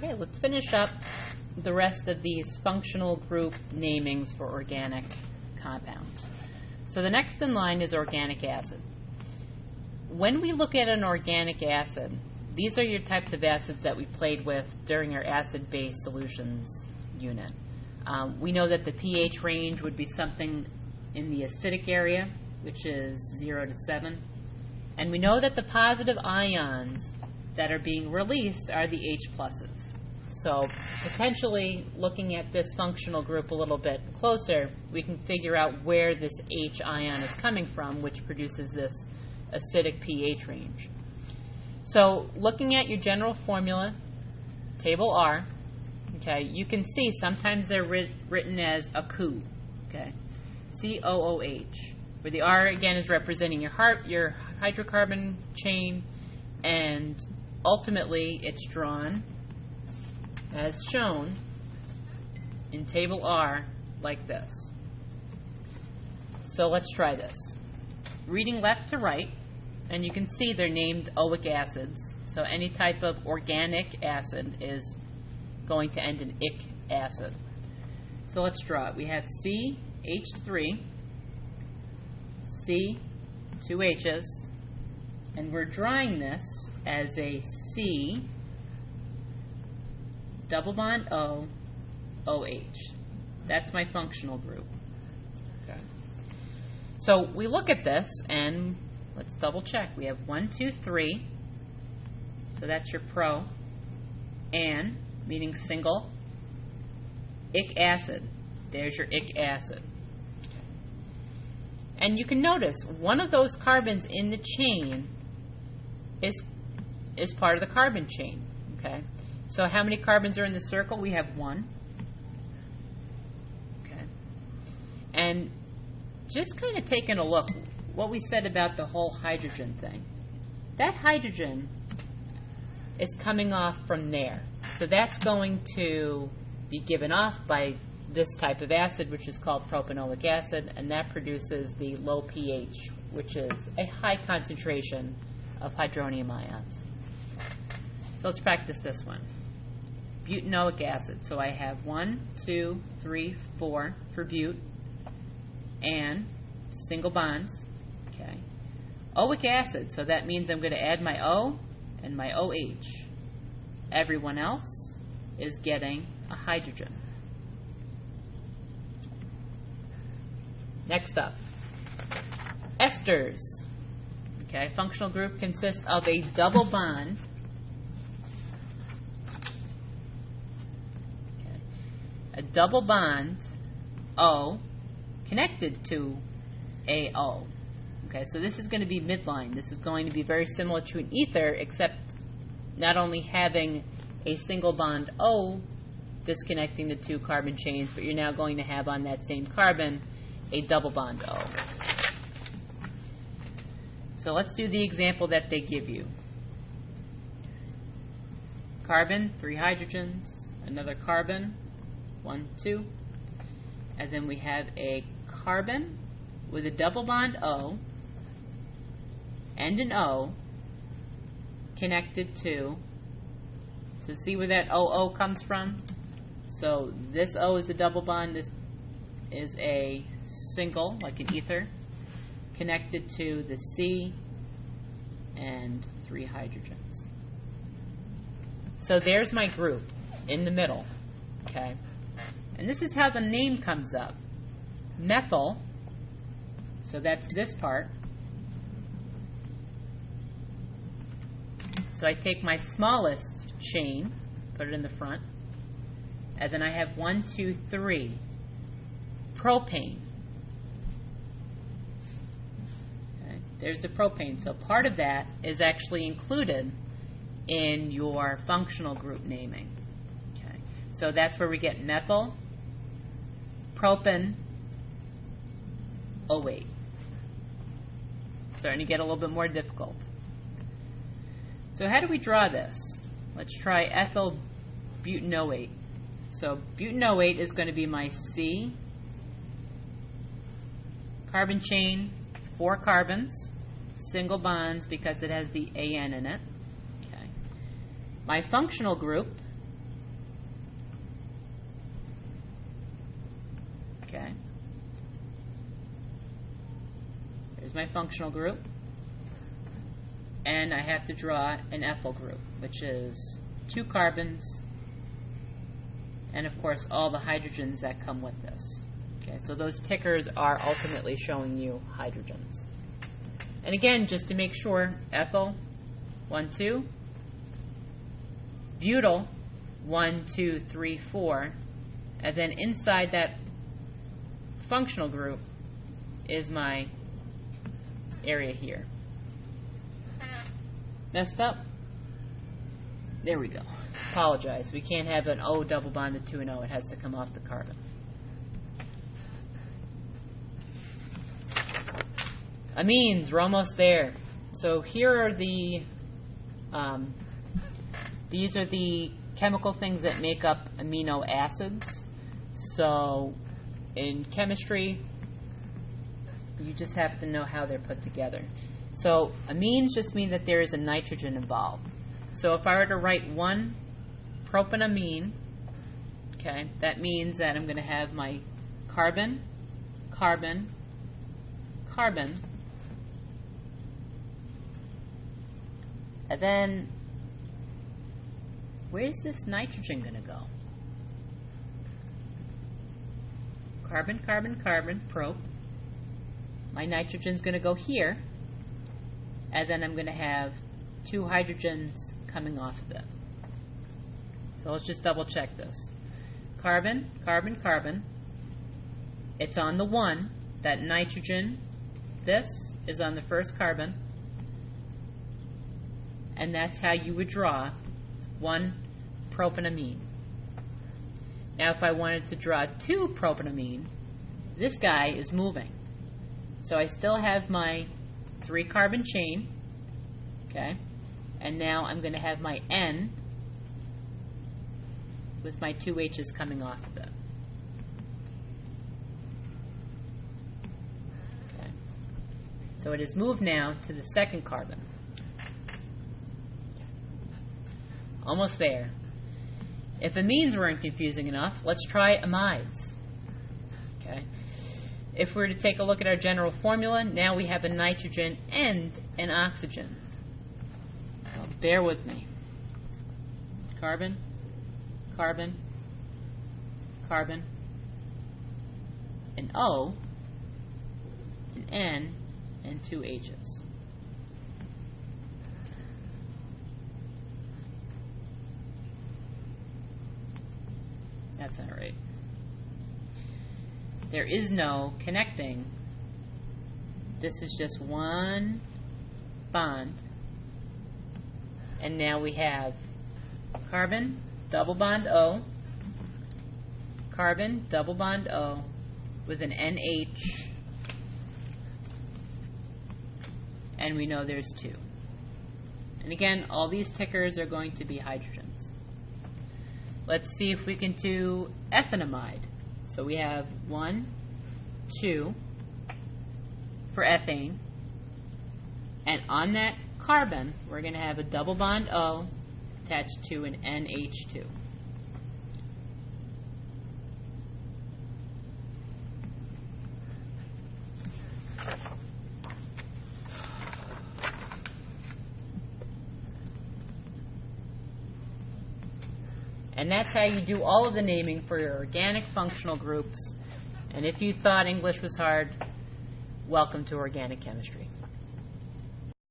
Okay, let's finish up the rest of these functional group namings for organic compounds. So the next in line is organic acid. When we look at an organic acid, these are your types of acids that we played with during our acid-base solutions unit. We know that the pH range would be something in the acidic area, which is 0 to 7. And we know that the positive ions that are being released are the H pluses. So potentially looking at this functional group a little bit closer, we can figure out where this H ion is coming from, which produces this acidic pH range. So looking at your general formula, table R, okay, you can see sometimes they're written as a COOH, okay, COOH, where the R again is representing your hydrocarbon chain, and ultimately it's drawn as shown in table R like this. So let's try this. Reading left to right, and you can see they're named oic acids. So any type of organic acid is going to end in ic acid. So let's draw it. We have CH3, C, 2 H's, and we're drawing this as a C double bond O, OH. That's my functional group. Okay. So we look at this and let's double check. We have 1, 2, 3. So that's your pro. And, meaning single. Ic acid. There's your ic acid. And you can notice one of those carbons in the chain is part of the carbon chain. Okay. So how many carbons are in the circle? We have 1. Okay. And just kind of taking a look, what we said about the whole hydrogen thing. That hydrogen is coming off from there. So that's going to be given off by this type of acid, which is called propanoic acid, and that produces the low pH, which is a high concentration of hydronium ions. So let's practice this one. Butanoic acid. So I have 1, 2, 3, 4 for but, and single bonds. Okay. Oic acid. So that means I'm going to add my O and my OH. Everyone else is getting a hydrogen. Next up, esters. Okay, functional group consists of a double bond. Okay, a double bond O connected to AO. Okay, so this is going to be midline. This is going to be very similar to an ether, except not only having a single bond O disconnecting the two carbon chains, but you're now going to have on that same carbon a double bond O. So let's do the example that they give you. Carbon, 3 hydrogens, another carbon, 1, 2, and then we have a carbon with a double bond O and an O connected to see where that OO comes from? So this O is a double bond, this is a single, like an ether, connected to the C and 3 hydrogens. So there's my group in the middle, okay? And this is how the name comes up. Methyl, so that's this part. So I take my smallest chain, put it in the front, and then I have 1, 2, 3. Propane. Okay, there's the propane. So part of that is actually included in your functional group naming. Okay, so that's where we get methyl, propane, O8. Starting to get a little bit more difficult. So how do we draw this? Let's try ethyl butanoate. So butanoate is going to be my C, carbon chain, 4 carbons, single bonds because it has the AN in it. Okay. My functional group Here's my functional group. And I have to draw an ethyl group, which is 2 carbons, and of course all the hydrogens that come with this. Okay, so those tickers are ultimately showing you hydrogens. And again, just to make sure, ethyl, 1, 2, butyl, 1, 2, 3, 4, and then inside that functional group is my area here. Messed up? There we go. Apologize. We can't have an O double bonded to an O. It has to come off the carbon. Amines, we're almost there. So here are the, these are the chemical things that make up amino acids. So in chemistry, you just have to know how they're put together. So amines just mean that there is a nitrogen involved. So if I were to write 1 propanamine, okay, that means that I'm going to have my carbon, carbon, carbon, and then where's this nitrogen going to go? Carbon, carbon, carbon, prop. My nitrogen's going to go here, and then I'm going to have 2 hydrogens coming off of it. So let's just double check this. Carbon, carbon, carbon. It's on the 1. That nitrogen, this, is on the first carbon. And that's how you would draw 1 propanamine. Now if I wanted to draw 2 propanamine, this guy is moving. So I still have my 3 carbon chain, okay, and now I'm going to have my N with my 2 H's coming off of it. Okay. So it has moved now to the second carbon. Almost there. If amines weren't confusing enough, let's try amides. Okay. If we were to take a look at our general formula, now we have a nitrogen and an oxygen. So bear with me. Carbon, carbon, carbon, an O, an N, and 2 H's. That's not right. There is no connecting. This is just 1 bond. And now we have carbon, double bond O, carbon, double bond O, with an NH, and we know there's 2. And again, all these tickers are going to be hydrogens. Let's see if we can do ethanamide. So we have 1, 2 for ethane, and on that carbon we're going to have a double bond O attached to an NH2. And that's how you do all of the naming for your organic functional groups. And if you thought English was hard, welcome to organic chemistry.